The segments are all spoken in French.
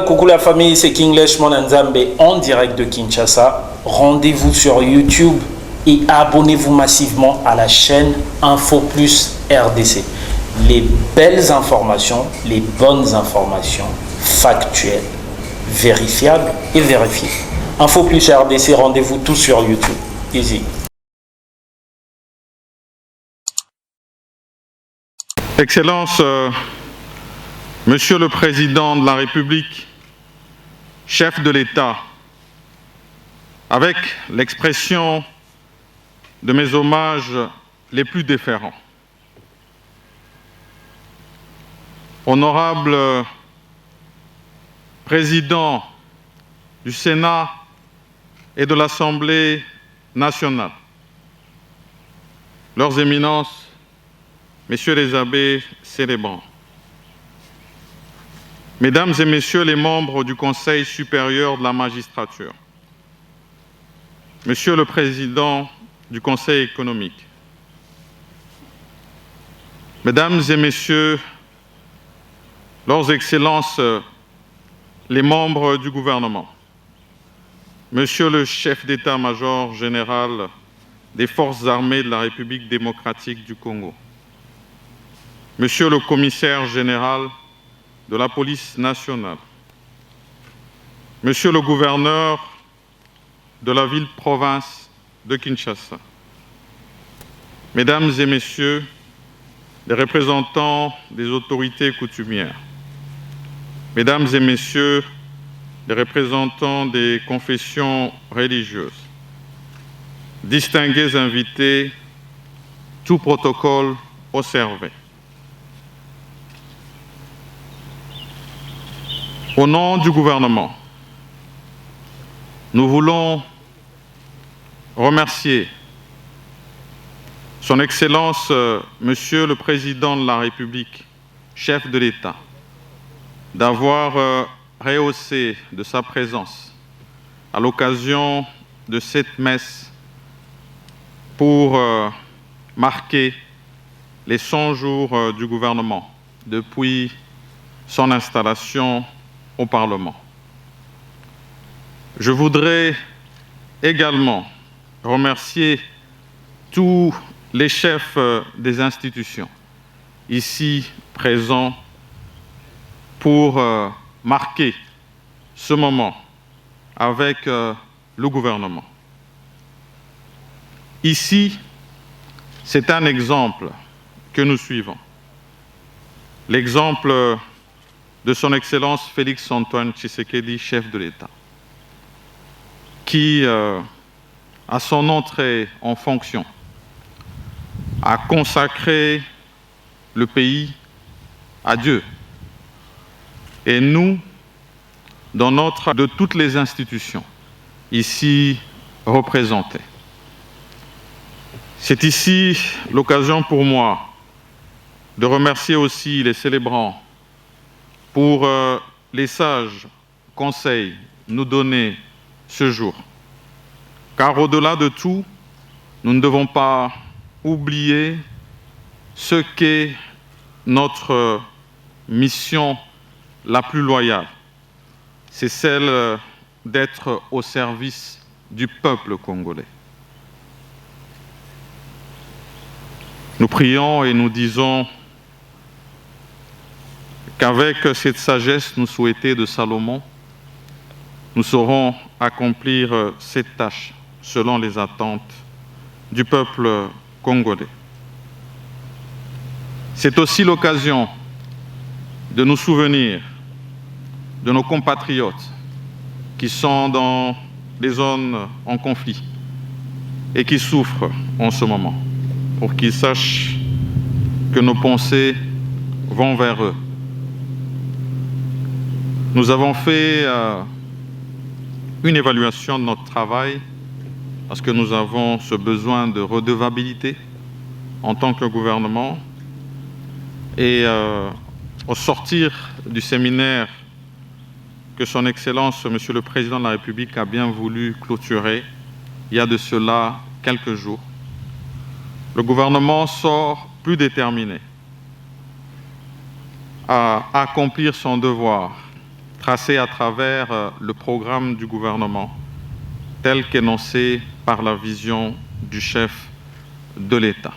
Coucou la famille, c'est Kinglish Monanzambe en direct de Kinshasa. Rendez-vous sur YouTube et abonnez-vous massivement à la chaîne Info Plus RDC. Les belles informations, les bonnes informations factuelles, vérifiables et vérifiées. Info Plus RDC, rendez-vous tout sur YouTube. Easy. Excellences, Monsieur le Président de la République, chef de l'État, avec l'expression de mes hommages les plus déférents. Honorable Président du Sénat et de l'Assemblée nationale, Leurs Éminences, Messieurs les abbés célébrants, Mesdames et Messieurs les membres du Conseil supérieur de la magistrature, Monsieur le Président du Conseil économique, Mesdames et Messieurs, Leurs Excellences, les membres du gouvernement, Monsieur le chef d'état-major général des Forces armées de la République démocratique du Congo, Monsieur le commissaire général de la police nationale, Monsieur le gouverneur de la ville-province de Kinshasa, Mesdames et Messieurs les représentants des autorités coutumières, Mesdames et Messieurs les représentants des confessions religieuses, distingués invités, tout protocole observé. Au nom du gouvernement, nous voulons remercier Son Excellence, Monsieur le Président de la République, chef de l'État, d'avoir rehaussé de sa présence à l'occasion de cette messe pour marquer les 100 jours du gouvernement depuis son installation au Parlement. Je voudrais également remercier tous les chefs des institutions ici présents pour marquer ce moment avec le gouvernement. Ici, c'est un exemple que nous suivons. L'exemple de Son Excellence Félix Antoine Tshisekedi, chef de l'État, qui, à son entrée en fonction, a consacré le pays à Dieu. Et nous, de toutes les institutions ici représentées. C'est ici l'occasion pour moi de remercier aussi les célébrants pour les sages conseils nous donnés ce jour. Car au-delà de tout, nous ne devons pas oublier ce qu'est notre mission la plus loyale. C'est celle d'être au service du peuple congolais. Nous prions et nous disons qu'avec cette sagesse nous souhaitée de Salomon, nous saurons accomplir cette tâche selon les attentes du peuple congolais. C'est aussi l'occasion de nous souvenir de nos compatriotes qui sont dans les zones en conflit et qui souffrent en ce moment, pour qu'ils sachent que nos pensées vont vers eux. Nous avons fait une évaluation de notre travail parce que nous avons ce besoin de redevabilité en tant que gouvernement. Et au sortir du séminaire que Son Excellence, Monsieur le Président de la République, a bien voulu clôturer, il y a de cela quelques jours, le gouvernement sort plus déterminé à accomplir son devoir tracé à travers le programme du gouvernement tel qu'énoncé par la vision du chef de l'État.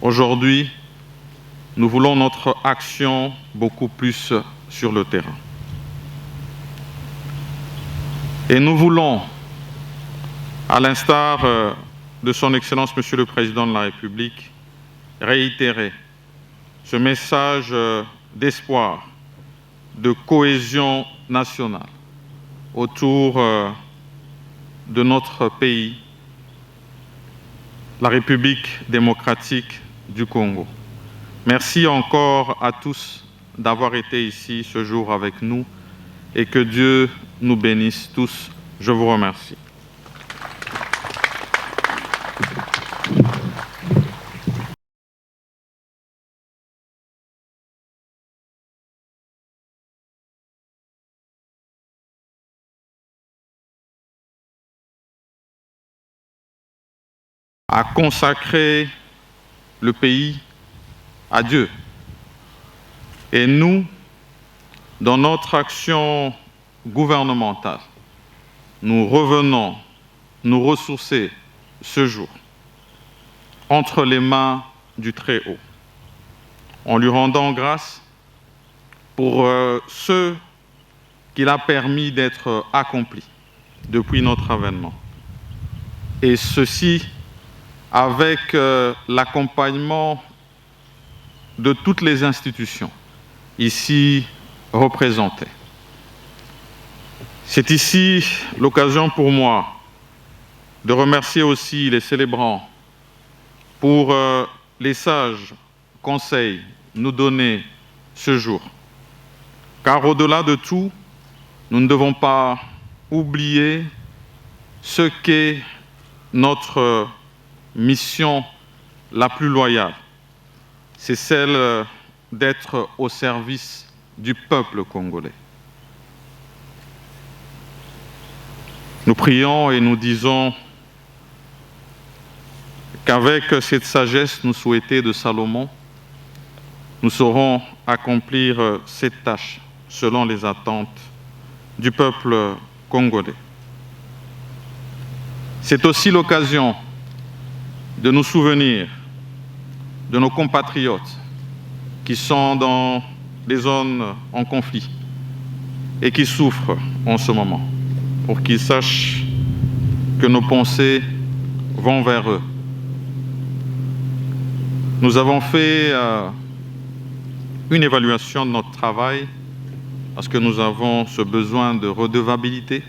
Aujourd'hui, nous voulons notre action beaucoup plus sur le terrain. Et nous voulons, à l'instar de son Excellence Monsieur le Président de la République, réitérer ce message d'espoir, de cohésion nationale autour de notre pays, la République démocratique du Congo. Merci encore à tous d'avoir été ici ce jour avec nous et que Dieu nous bénisse tous. Je vous remercie. À consacrer le pays à Dieu. Et nous, dans notre action gouvernementale, nous revenons nous ressourcer ce jour entre les mains du Très-Haut, en lui rendant grâce pour ce qu'il a permis d'être accompli depuis notre avènement. Et ceci avec l'accompagnement de toutes les institutions ici représentées. C'est ici l'occasion pour moi de remercier aussi les célébrants pour les sages conseils nous donnés ce jour. Car au-delà de tout, nous ne devons pas oublier ce qu'est notre mission la plus loyale. C'est celle d'être au service du peuple congolais. Nous prions et nous disons qu'avec cette sagesse nous souhaitée de Salomon, nous saurons accomplir cette tâche selon les attentes du peuple congolais. C'est aussi l'occasion de nous souvenir de nos compatriotes qui sont dans des zones en conflit et qui souffrent en ce moment, pour qu'ils sachent que nos pensées vont vers eux. Nous avons fait une évaluation de notre travail parce que nous avons ce besoin de redevabilité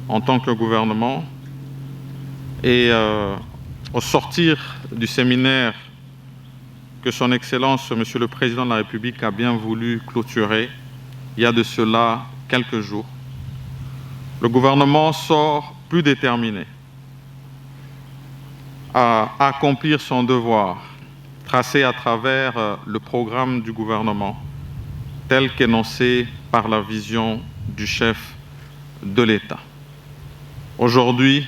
en tant que gouvernement et au sortir du séminaire que son Excellence, Monsieur le Président de la République, a bien voulu clôturer, il y a de cela quelques jours, le gouvernement sort plus déterminé à accomplir son devoir, tracé à travers le programme du gouvernement, tel qu'énoncé par la vision du chef de l'État. Aujourd'hui,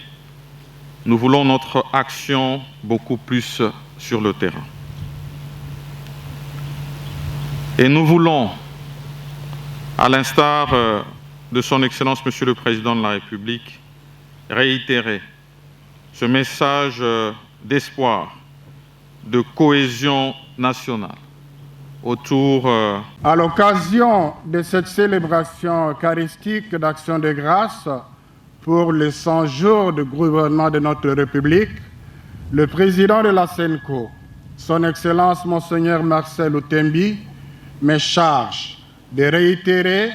nous voulons notre action beaucoup plus sur le terrain. Et nous voulons, à l'instar de son Excellence Monsieur le Président de la République, réitérer ce message d'espoir, de cohésion nationale autour... À l'occasion de cette célébration eucharistique d'Action de grâce pour les 100 jours de gouvernement de notre République, le président de la CENCO, son Excellence Monseigneur Marcel Outembi, me charge de réitérer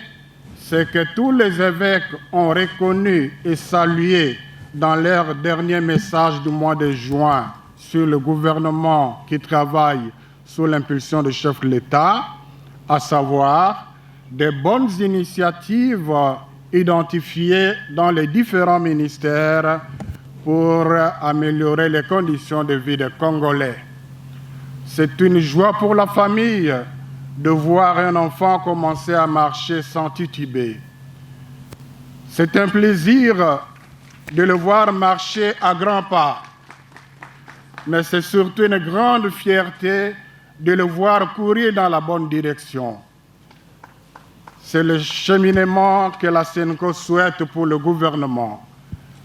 ce que tous les évêques ont reconnu et salué dans leur dernier message du mois de juin sur le gouvernement qui travaille sous l'impulsion du chef de l'État, à savoir des bonnes initiatives identifiées dans les différents ministères pour améliorer les conditions de vie des Congolais. C'est une joie pour la famille de voir un enfant commencer à marcher sans tituber. C'est un plaisir de le voir marcher à grands pas, mais c'est surtout une grande fierté de le voir courir dans la bonne direction. C'est le cheminement que la SENCO souhaite pour le gouvernement.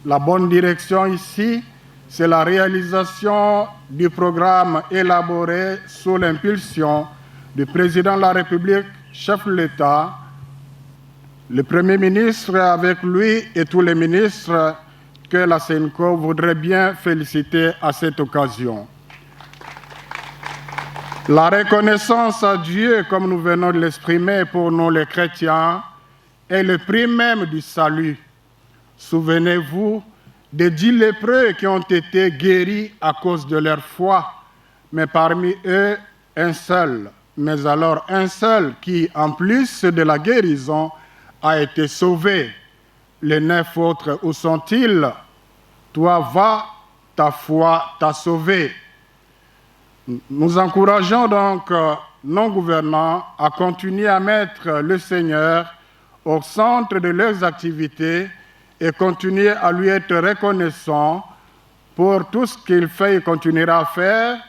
La bonne direction ici, c'est la réalisation du programme élaboré sous l'impulsion du président de la République, chef de l'État, le Premier ministre avec lui et tous les ministres que la SENCO voudrait bien féliciter à cette occasion. La reconnaissance à Dieu, comme nous venons de l'exprimer pour nous les chrétiens, est le prix même du salut. Souvenez-vous des 10 lépreux qui ont été guéris à cause de leur foi, mais parmi eux, un seul. Mais alors un seul qui, en plus de la guérison, a été sauvé. Les 9 autres, où sont-ils? Toi, va, ta foi t'a sauvé. Nous encourageons donc nos gouvernants à continuer à mettre le Seigneur au centre de leurs activités et continuer à lui être reconnaissants pour tout ce qu'il fait et continuera à faire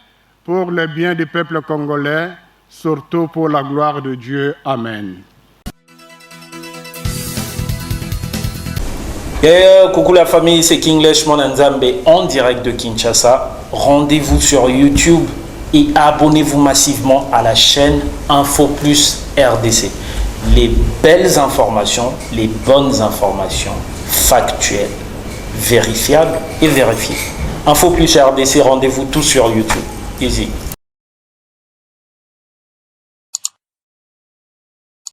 pour le bien du peuple congolais, surtout pour la gloire de Dieu. Amen. Coucou la famille, c'est King Leshman Nzambe en direct de Kinshasa. Rendez-vous sur YouTube et abonnez-vous massivement à la chaîne Info Plus RDC. Les belles informations, les bonnes informations factuelles, vérifiables et vérifiées. Info Plus RDC, rendez-vous tout sur YouTube. Easy.